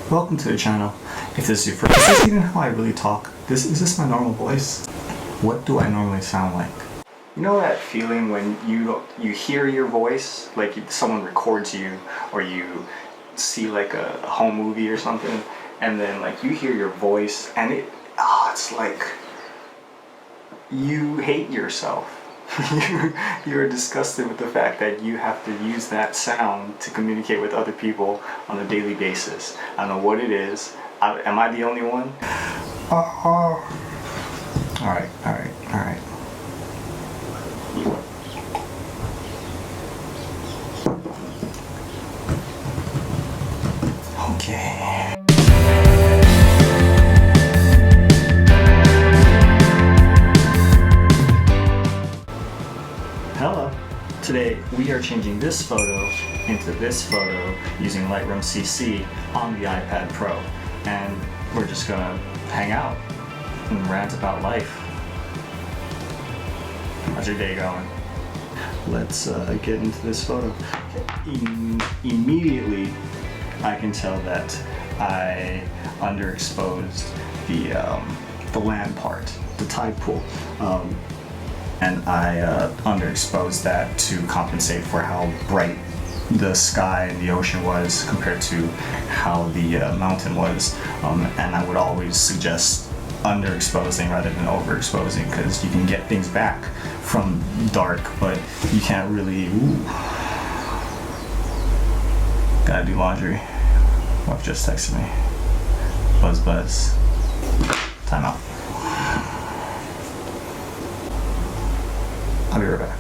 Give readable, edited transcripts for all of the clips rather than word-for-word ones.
Welcome to the channel. If this is your first, is this even how I really talk? Is this my normal voice? What do I normally sound like? You know that feeling when you hear your voice, like someone records you, or you see like a home movie or something, and then like you hear your voice, and it's like you hate yourself. You're disgusted with the fact that you have to use that sound to communicate with other people on a daily basis. I don't know what it is. Am I the only one? Alright. Okay. Hello. Today we are changing this photo into this photo using Lightroom CC on the iPad Pro, and we're just gonna hang out and rant about life. How's your day going? Let's get into this photo. Immediately I can tell that I underexposed the land part, the tide pool. And I underexposed that to compensate for how bright the sky and the ocean was compared to how the mountain was. And I would always suggest underexposing rather than overexposing, because you can get things back from dark, but you can't really. Gotta do laundry. Wife just texted me. Buzz. Time out. I'll be right back.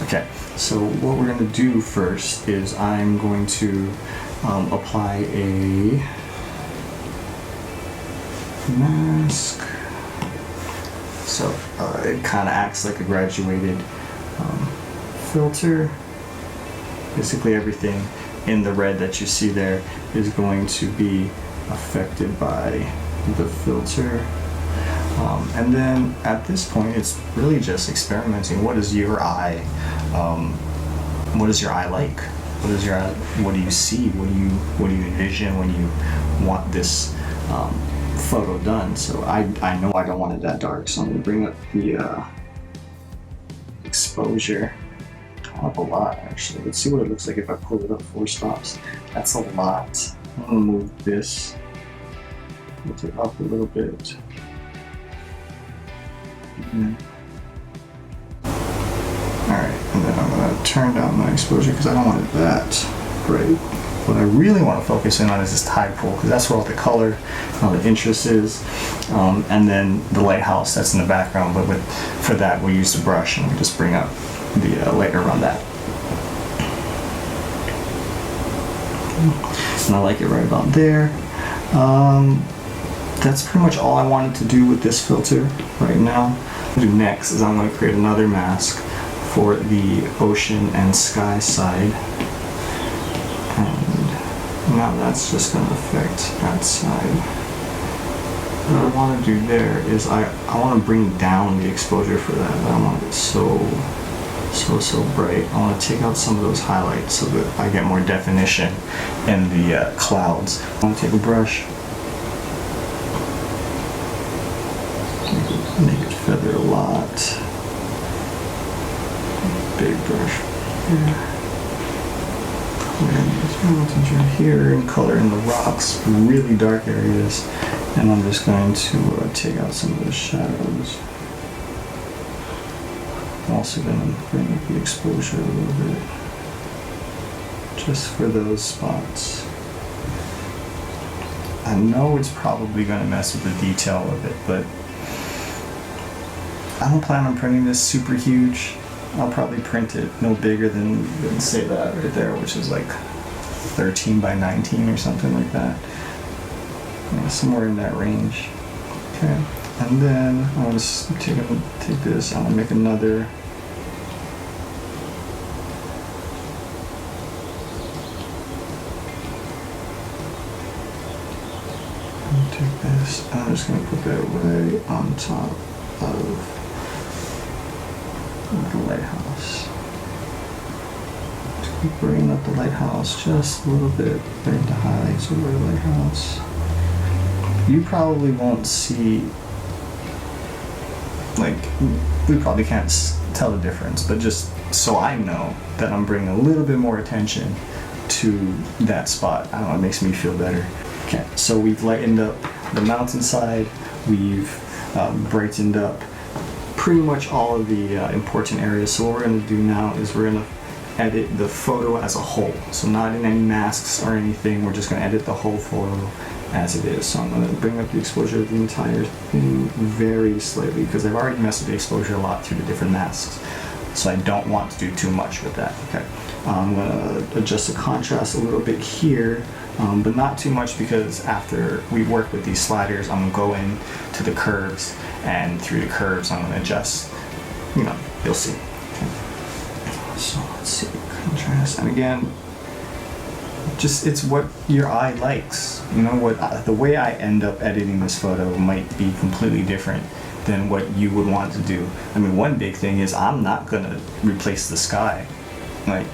Okay, so what we're going to do first is I'm going to apply a mask. So it kind of acts like a graduated filter. Basically everything in the red that you see there is going to be affected by the filter. And then at this point, it's really just experimenting. What is your eye? What is your eye like? What do you see? What do you envision when you want this photo done? So I know I don't want it that dark, so I'm gonna bring up the exposure up a lot. Actually, let's see what it looks like if I pull it up 4 stops. That's a lot. I'm gonna move this, lift it up a little bit. Alright, and then I'm going to turn down my exposure because I don't want it that bright. What I really want to focus in on is this tide pool, because that's where all the color, all the interest is, and then the lighthouse that's in the background. But for that we use the brush, and we just bring up the layer around that. And I like it right about there. That's pretty much all I wanted to do with this filter right now. What I'm going to do next is I'm going to create another mask for the ocean and sky side. And now that's just going to affect that side. What I want to do there is I want to bring down the exposure for that. I don't want it so bright. I want to take out some of those highlights so that I get more definition in the clouds. I'm going to take a brush. Make it feather a lot. Big brush. Mountains right here, and color in the rocks, really dark areas. And I'm just going to take out some of the shadows. I'm also going to bring up the exposure a little bit. just for those spots. I know it's probably going to mess with the detail of it, but I don't plan on printing this super huge. I'll probably print it no bigger than say that right there, which is like 13 by 19 or something like that. Yeah, somewhere in that range. Okay, and then I'm going to take this, I'm going to make another. Take this, and I'm just going to put that right on top of the lighthouse. Just keep bringing up the lighthouse just a little bit, bring the highlights over the lighthouse. You probably won't see, like, we probably can't tell the difference, but just so I know that I'm bringing a little bit more attention to that spot. I don't know, it makes me feel better. Okay, so we've lightened up the mountainside, we've brightened up pretty much all of the important areas. So what we're going to do now is we're going to edit the photo as a whole. So not in any masks or anything, we're just going to edit the whole photo as it is. So I'm going to bring up the exposure of the entire thing very slightly because I've already messed with the exposure a lot through the different masks. So I don't want to do too much with that. Okay, I'm going to adjust the contrast a little bit here. But not too much because after we work with these sliders, I'm going to go in to the curves, and through the curves I'm going to adjust, you know, you'll see. Okay. So let's see, contrast, and again, just it's what your eye likes. You know, what the way I end up editing this photo might be completely different than what you would want to do. I mean, one big thing is I'm not going to replace the sky. Like,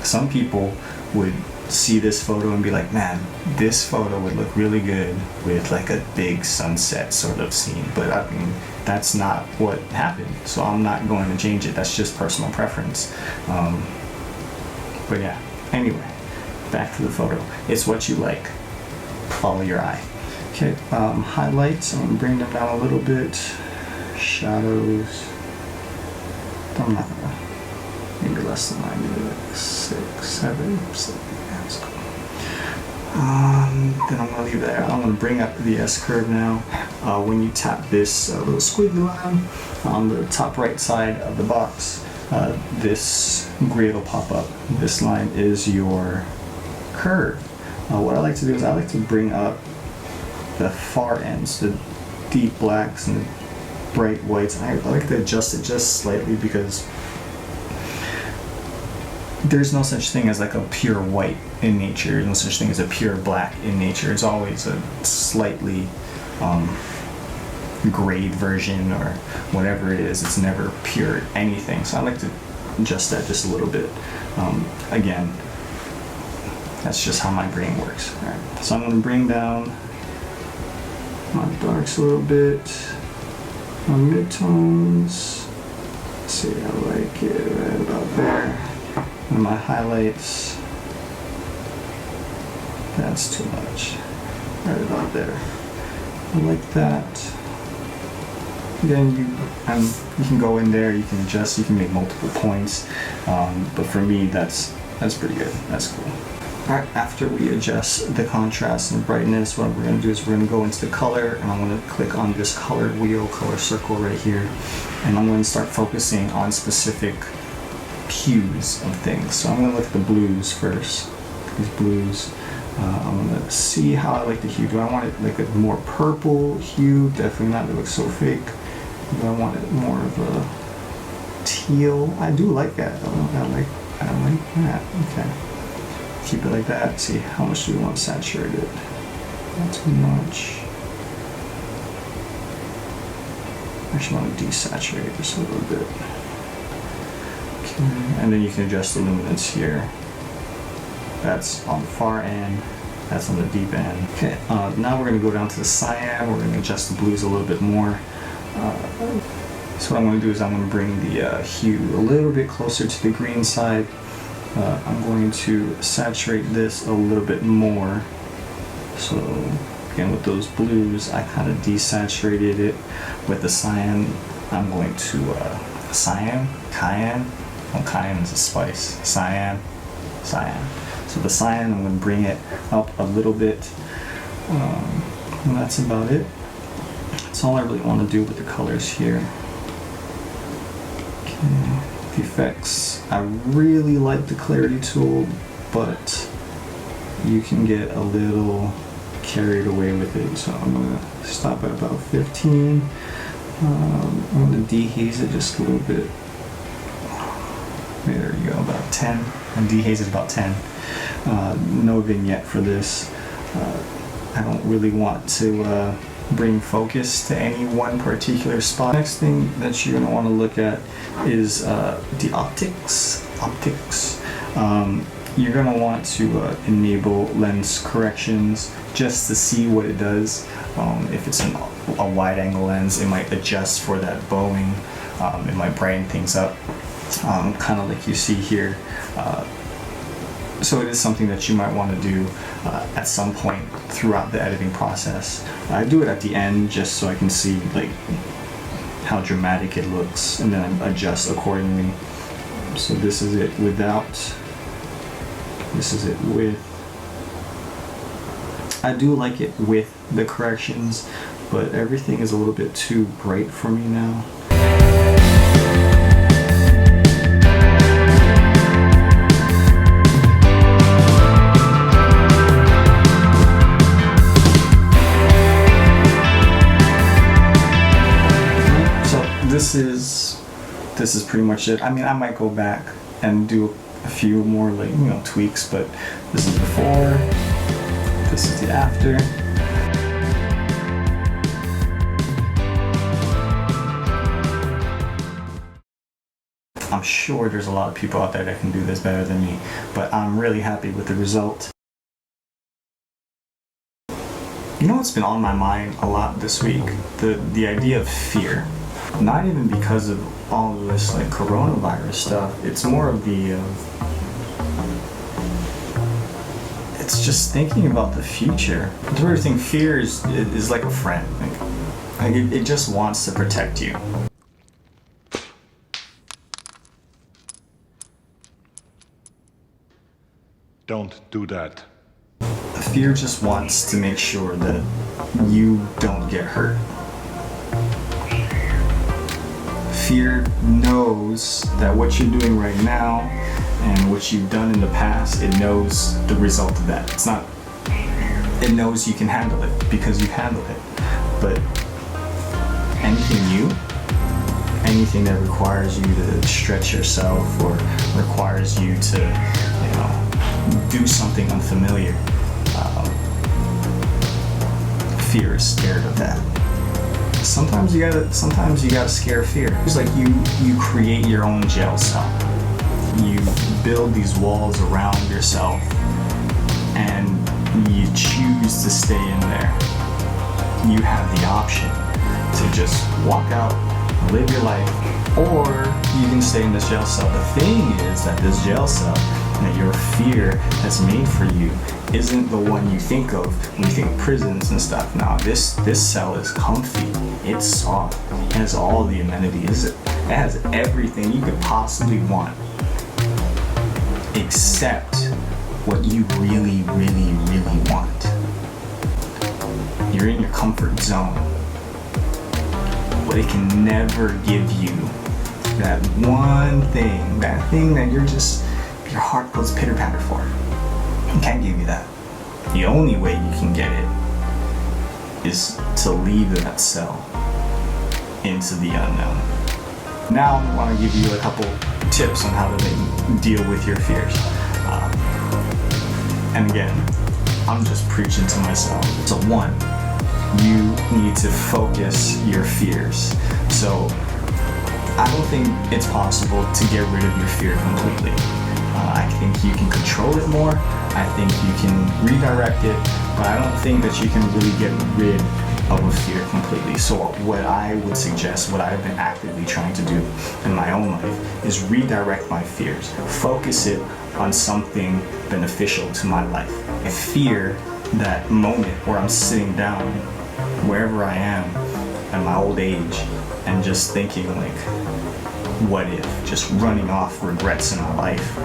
some people would see this photo and be like, man, this photo would look really good with like a big sunset sort of scene, but I mean, that's not what happened, so I'm not going to change it. That's just personal preference. But yeah, anyway, back to the photo. It's what you like. Follow your eye. Okay, highlights, I'm going to bring them down a little bit. Shadows, I'm not going to, maybe less than 9, maybe like 6, 7, that's cool. Then I'm going to leave that. I'm going to bring up the S-curve now. When you tap this little squiggly line on the top right side of the box, this grid will pop up. This line is your curve. What I like to do is I like to bring up the far ends, the deep blacks and the bright whites. I like to adjust it just slightly because there's no such thing as like a pure white in nature. There's no such thing as a pure black in nature. It's always a slightly grayed version or whatever it is. It's never pure anything. So I like to adjust that just a little bit. Again, that's just how my brain works. All right. So I'm going to bring down my darks a little bit, my midtones. Let's see, I like it right about there. And my highlights, that's too much, right about there. I like that. Again, you can go in there, you can adjust, you can make multiple points, but for me, that's pretty good. That's cool. All right, after we adjust the contrast and brightness, what we're going to do is we're going to go into the color, and I'm going to click on this color wheel, color circle right here, and I'm going to start focusing on specific hues of things. So I'm going to look at the blues first. These blues. I'm going to see how I like the hue. Do I want it like a more purple hue? Definitely not. It looks so fake. Do I want it more of a teal? I do like that. I like that. Okay. Keep it like that. See, how much do we want saturated? Not too much. I actually want to desaturate this a little bit. And then you can adjust the luminance here. That's on the far end, that's on the deep end. Okay, now we're going to go down to the cyan. We're going to adjust the blues a little bit more. So what I'm going to do is I'm going to bring the hue a little bit closer to the green side. I'm going to saturate this a little bit more. So again, with those blues, I kind of desaturated it. With the cyan, I'm going to cayenne. Oh, cayenne is a spice. Cyan. So So the cyan, I'm going to bring it up a little bit. And that's about it. That's all I really want to do with the colors here. Okay, the effects. I really like the clarity tool, but you can get a little carried away with it. So I'm going to stop at about 15. I'm going to dehaze it just a little bit. There you go, about 10. And dehaze is about 10. No vignette for this. I don't really want to bring focus to any one particular spot. Next thing that you're going to want to look at is the optics. You're going to want to enable lens corrections just to see what it does. If it's a wide angle lens, it might adjust for that bowing. It might brighten things up, kind of like you see here. So it is something that you might want to do at some point throughout the editing process. I do it at the end just so I can see like how dramatic it looks, and then I adjust accordingly. So this is it without. This is it with. I do like it with the corrections, but everything is a little bit too bright for me now. This is pretty much it. I mean, I might go back and do a few more, like, you know, tweaks, but this is before, this is the after. I'm sure there's a lot of people out there that can do this better than me, but I'm really happy with the result. You know what's been on my mind a lot this week? The idea of fear. Not even because of all of this like coronavirus stuff. It's more of the it's just thinking about the future. The sort of thing, fear is like a friend. Like it just wants to protect you. Don't do that. Fear just wants to make sure that you don't get hurt. Fear knows that what you're doing right now and what you've done in the past, it knows the result of that. It's not, it knows you can handle it because you've handled it. But anything new, anything that requires you to stretch yourself or requires you to, you know, do something unfamiliar, fear is scared of that. Sometimes you gotta scare fear. It's like you create your own jail cell. You build these walls around yourself and you choose to stay in there. You have the option to just walk out, live your life, or you can stay in this jail cell. The thing is that this jail cell that your fear has made for you isn't the one you think of when you think prisons and stuff. Now this cell is comfy, it's soft, it has all the amenities, it has everything you could possibly want, except what you really, really, really want. You're in your comfort zone, but it can never give you that one thing, that thing that your heart goes pitter-patter for. It can't give you that. The only way you can get it is to leave that cell into the unknown. Now I want to give you a couple tips on how to deal with your fears. And again, I'm just preaching to myself. So one, you need to focus your fears. So I don't think it's possible to get rid of your fear completely. I think you can control it more. I think you can redirect it, but I don't think that you can really get rid of a fear completely. So what I would suggest, what I've been actively trying to do in my own life, is redirect my fears. Focus it on something beneficial to my life. I fear that moment where I'm sitting down, wherever I am, at my old age, and just thinking like, what if? Just running off regrets in my life.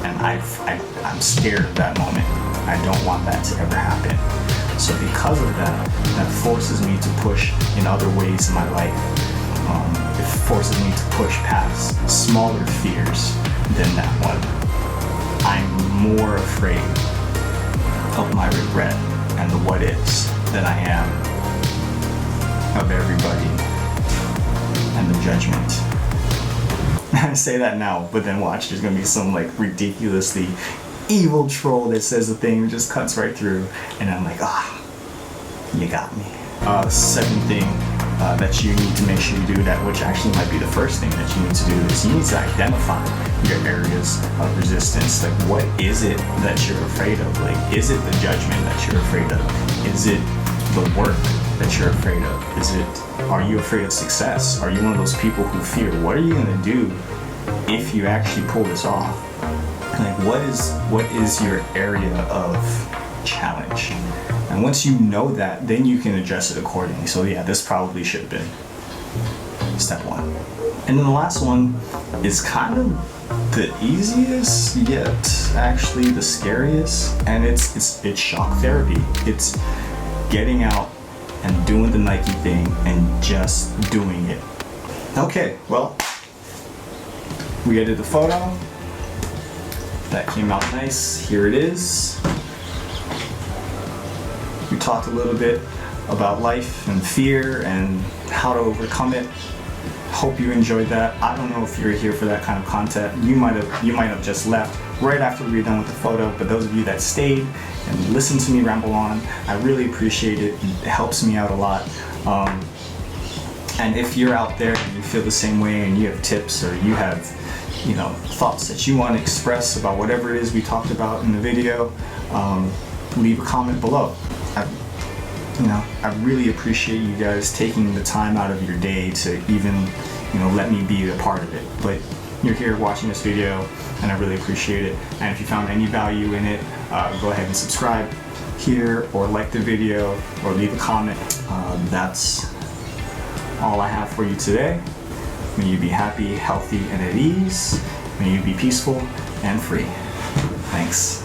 And I'm scared of that moment. I don't want that to ever happen. So because of that, that forces me to push in other ways in my life. It forces me to push past smaller fears than that one. I'm more afraid of my regret and the what ifs than I am of everybody and the judgment. I say that now, but then watch, there's gonna be some like ridiculously evil troll that says the thing, just cuts right through, and I'm like, you got me. Second thing that you need to make sure you do, that which actually might be the first thing that you need to do, is you need to identify your areas of resistance. Like, what is it that you're afraid of? Like, is it the judgment that you're afraid of? Is it the work that you're afraid of? Are you afraid of success? Are you one of those people who fear, what are you gonna do if you actually pull this off? Like, what is your area of challenge? And once you know that, then you can address it accordingly. So yeah, this probably should have been step one. And then the last one is kind of the easiest, yet actually the scariest, and it's shock therapy. It's getting out and doing the Nike thing and just doing it. Okay, well, we edited the photo. That came out nice. Here it is. We talked a little bit about life and fear and how to overcome it. Hope you enjoyed that. I don't know if you're here for that kind of content. You might have just left right after we were done with the photo, but those of you that stayed and listened to me ramble on, I really appreciate it. It helps me out a lot. And if you're out there and you feel the same way and you have tips, or you have thoughts that you want to express about whatever it is we talked about in the video, leave a comment below. I really appreciate you guys taking the time out of your day to even let me be a part of it. But you're here watching this video, and I really appreciate it. And if you found any value in it, go ahead and subscribe here, or like the video, or leave a comment. That's all I have for you today. May you be happy, healthy, and at ease. May you be peaceful and free. Thanks.